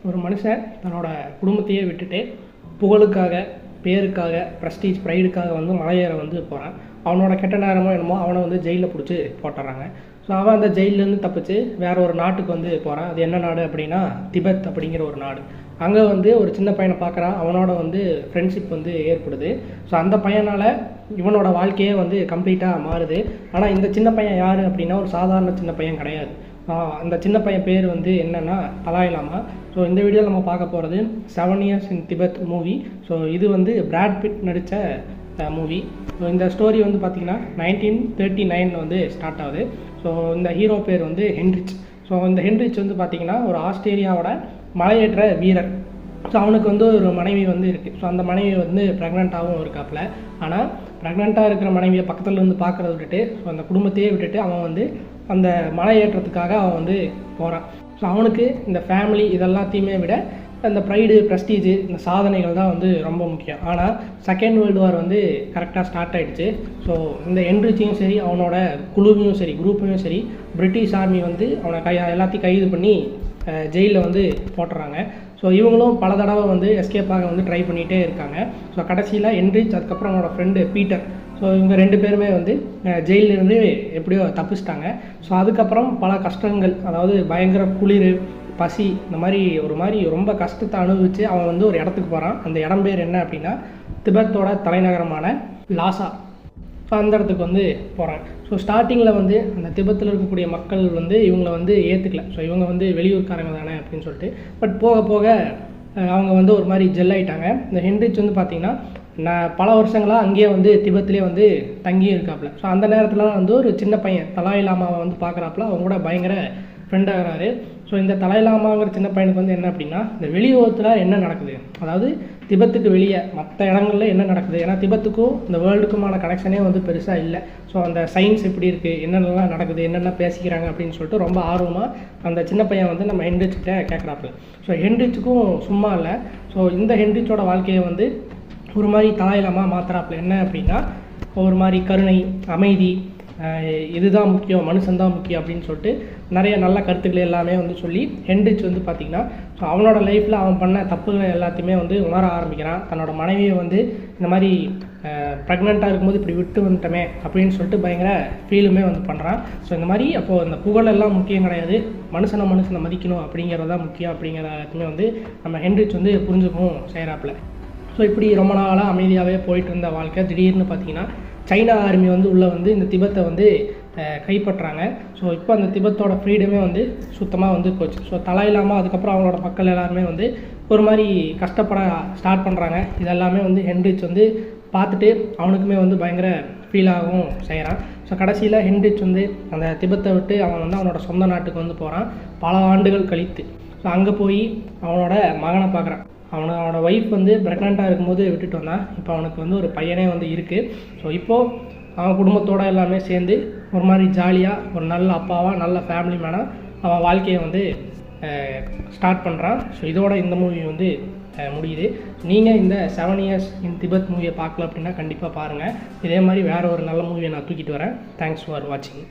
ஒரு மனுஷன் தன்னோட குடும்பத்தையே விட்டுட்டு புகழுக்காக, பேருக்காக, ப்ரெஸ்டீஜ், ப்ரைடுக்காக வந்து மலையேற வந்து போகிறான். அவனோட கெட்ட நேரமோ என்னமோ அவனை வந்து ஜெயிலில் பிடிச்சி போட்டுறாங்க. ஸோ அவன் அந்த ஜெயிலேருந்து தப்பிச்சு வேற ஒரு நாட்டுக்கு வந்து போகிறான். அது என்ன நாடு அப்படின்னா திபெத் அப்படிங்கிற ஒரு நாடு. அங்கே வந்து ஒரு சின்ன பையனை பார்க்குறான். அவனோட வந்து ஃப்ரெண்ட்ஷிப் வந்து ஏற்படுது. ஸோ அந்த பையனால் இவனோட வாழ்க்கையே வந்து கம்ப்ளீட்டாக மாறுது. ஆனால் இந்த சின்ன பையன் யார் அப்படின்னா ஒரு சாதாரண சின்ன பையன் கிடையாது. அந்த சின்ன பையன் பேர் வந்து என்னென்னா தலாய் லாமா. ஸோ இந்த வீடியோவில் நம்ம பார்க்க போகிறது 7 Years in Tibet movie. So இது வந்து பிராட் பிட் நடித்த மூவி. ஸோ இந்த ஸ்டோரி வந்து பார்த்திங்கன்னா 1939 வந்து ஸ்டார்ட் ஆகுது. ஸோ இந்த ஹீரோ பேர் வந்து ஹென்ரிச். ஸோ இந்த ஹென்ரிச் வந்து பார்த்திங்கன்னா ஒரு ஆஸ்திரேலியாவோட மலையேற்ற வீரர். ஸோ அவனுக்கு வந்து ஒரு மனைவி வந்து இருக்குது. ஸோ அந்த மனைவி வந்து ப்ரெக்னெண்ட்டாகவும் இருக்காப்புல. ஆனால் ப்ரெக்னெண்ட்டாக இருக்கிற மனைவியை பக்கத்தில் இருந்து பார்க்குறத விட்டுட்டு, ஸோ அந்த குடும்பத்தையே விட்டுட்டு அவன் வந்து அந்த மலை ஏற்றத்துக்காக அவன் வந்து போகிறான். ஸோ அவனுக்கு இந்த ஃபேமிலி இதெல்லாத்தையுமே விட அந்த ப்ரைடு, ப்ரெஸ்டீஜு, இந்த சாதனைகள் தான் வந்து ரொம்ப முக்கியம். ஆனால் செகண்ட் வேர்ல்டு வார் வந்து கரெக்டாக ஸ்டார்ட் ஆகிடுச்சு. ஸோ இந்த ஹென்ரிச்சையும் சரி, அவனோட குழுவையும் சரி, குரூப்பையும் சரி, பிரிட்டிஷ் ஆர்மி வந்து அவனை எல்லாத்தையும் கைது பண்ணி ஜெயிலில் வந்து போட்டுறாங்க. ஸோ இவங்களும் பல தடவை வந்து எஸ்கேப்பாக வந்து ட்ரை பண்ணிகிட்டே இருக்காங்க. ஸோ கடைசியில் ஹென்ரிச், அதுக்கப்புறம் அவனோட ஃப்ரெண்டு பீட்டர், ஸோ இவங்க 2 பேருமே வந்து ஜெயிலிருந்து எப்படியோ தப்பிச்சிட்டாங்க. ஸோ அதுக்கப்புறம் பல கஷ்டங்கள், அதாவது பயங்கர குளிர், பசி, இந்த மாதிரி ரொம்ப கஷ்டத்தை அனுபவித்து அவன் வந்து ஒரு இடத்துக்கு போகிறான். அந்த இடம் பேர் என்ன அப்படின்னா திபெத்தோட தலைநகரமான லாசா. ஸோ அந்த இடத்துக்கு வந்து போகிறாங்க. ஸோ ஸ்டார்டிங்கில் வந்து அந்த திபெத்தில் இருக்கக்கூடிய மக்கள் வந்து இவங்களை வந்து ஏற்றுக்கல. ஸோ இவங்க வந்து வெளியூர்காரங்க தானே அப்படின்னு சொல்லிட்டு. பட் போக போக அவங்க வந்து ஒரு மாதிரி ஜெல் ஆகிட்டாங்க. இந்த ஹென்ரிச் வந்து பார்த்திங்கன்னா பல வருஷங்களாக அங்கேயே வந்து திபெத்திலே வந்து தங்கியும் இருக்காப்புல. ஸோ அந்த நேரத்தில் தான் வந்து ஒரு சின்ன பையன் தலாய் லாமாவை வந்து பார்க்குறாப்புல. அவங்க கூட பயங்கர ஃப்ரெண்டாகிறாரு. ஸோ இந்த தலாய் லாமாங்கிற சின்ன பையனுக்கு வந்து என்ன அப்படின்னா இந்த வெளியுலகத்தில் என்ன நடக்குது, அதாவது திபெத்துக்கு வெளியே மற்ற இடங்களில் என்ன நடக்குது, ஏன்னா திபெத்துக்கும் இந்த வேர்ல்டுக்குமான கனெக்ஷனே வந்து பெருசாக இல்லை. ஸோ அந்த சயின்ஸ் எப்படி இருக்குது, என்னென்னலாம் நடக்குது, என்னென்ன பேசிக்கிறாங்க அப்படின்னு சொல்லிட்டு ரொம்ப ஆர்வமாக அந்த சின்ன பையன் வந்து நம்ம ஹென்ரிச்சிட்ட கேட்குறாப்புல. ஸோ ஹென்ரிச்சுக்கும் சும்மா இல்லை. ஸோ இந்த ஹென்ரிச்சோட வாழ்க்கையை வந்து ஒரு மாதிரி தலாய் லாமா மாத்துறாப்புல. என்ன அப்படின்னா ஒரு மாதிரி கருணை, அமைதி, இதுதான் முக்கியம், மனுஷன்தான் முக்கியம் அப்படின்னு சொல்லிட்டு நிறைய நல்ல கருத்துக்கள் எல்லாமே வந்து சொல்லி ஹென்ரிச் வந்து பார்த்திங்கன்னா ஸோ அவனோட லைஃப்பில் அவன் பண்ண தப்புகள் எல்லாத்தையுமே வந்து உணர ஆரம்பிக்கிறான். தன்னோட மனைவியை வந்து இந்த மாதிரி ப்ரெக்னெண்ட்டாக இருக்கும்போது இப்படி விட்டு வந்துட்டோமே அப்படின்னு சொல்லிட்டு பயங்கர ஃபீலுமே வந்து பண்ணுறான். ஸோ இந்த மாதிரி அப்போது இந்த புகழெல்லாம் முக்கியம் கிடையாது, மனுஷனை மதிக்கணும் அப்படிங்கிறதான் முக்கியம் அப்படிங்கிற எல்லாத்தையுமே வந்து நம்ம ஹென்ரிச் வந்து புரிஞ்சுக்கவும் செய்கிறாப்புல. ஸோ இப்படி ரொம்ப நாளாக அமைதியாகவே போயிட்டு இருந்த வாழ்க்கை திடீர்னு பார்த்திங்கன்னா சைனா ஆர்மி வந்து உள்ளே வந்து இந்த திபெத்தை வந்து கைப்பற்றாங்க. ஸோ இப்போ அந்த திபெத்தோட ஃப்ரீடமே வந்து சுத்தமாக வந்து போச்சு. ஸோ தலாய் லாமா அதுக்கப்புறம் அவங்களோட மக்கள் எல்லாருமே வந்து ஒரு மாதிரி கஷ்டப்பட ஸ்டார்ட் பண்ணுறாங்க. இதெல்லாமே வந்து ஹென்ரிச் வந்து பார்த்துட்டு அவனுக்குமே வந்து பயங்கர ஃபீலாகவும் செய்கிறான். ஸோ கடைசியில் ஹென்ரிச் வந்து அந்த திபெத்தை விட்டு அவன் வந்து அவனோட சொந்த நாட்டுக்கு வந்து போகிறான் பல ஆண்டுகள் கழித்து. ஸோ அங்கே போய் அவனோட மகனை பார்க்குறான். அவனோட ஒய்ஃப் வந்து ப்ரெக்னெண்ட்டாக இருக்கும்போது விட்டுட்டு வந்தான். இப்போ அவனுக்கு வந்து ஒரு பையனே வந்து இருக்குது. ஸோ இப்போது அவன் குடும்பத்தோடு எல்லாமே சேர்ந்து ஒரு மாதிரி ஜாலியாக ஒரு நல்ல அப்பாவாக, நல்ல ஃபேமிலி மேனாக அவன் வாழ்க்கையை வந்து ஸ்டார்ட் பண்ணுறான். ஸோ இதோட இந்த மூவி வந்து முடியுது. நீங்கள் இந்த 7 Years in Tibet மூவியை பார்க்கல அப்படின்னா கண்டிப்பாக பாருங்கள். இதே மாதிரி வேறு ஒரு நல்ல மூவியை நான் தூக்கிட்டு வரேன். தேங்க்ஸ் ஃபார் வாட்சிங்.